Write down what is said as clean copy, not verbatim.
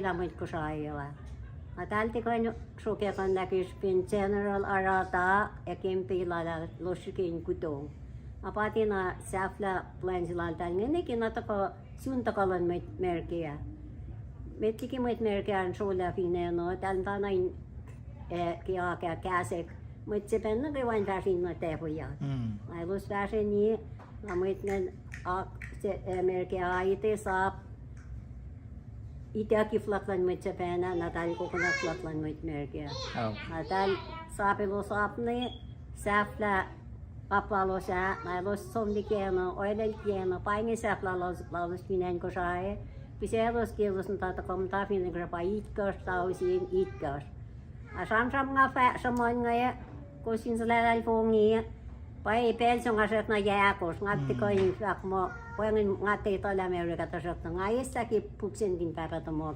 la mit Kosrae la. Täältä kun sukekan näkyspin general arata ja kempillä loskin kutoon. Apatina säflä plansilla tällä nekin natako suuntakalan merkiä. Mettikin mit merkiä sulla fineno tällä näin kiakä käsek. Mutta se penna kun vain pääsin no tehoja. Ailus pääsin niin, mutta ne se merkiä aite saa. Itsekin flatlan mit se penna, näitä kokonaan flatlan mit merkiä. Näitä saapelu saapne, säflä apalo sää, ailus somdi kieno, oilel kieno, paini säflä laulus pinen Kosrae. Piselos kielus näitä kommentaa pinen Kosrae itkas, tausiin itkas. Sam nga samoin nga ko sin salal fongi pai pel song asat na yakos ngatti ko in fact mo ko ngati to la America to shot nga isa ki pupsin din para to mo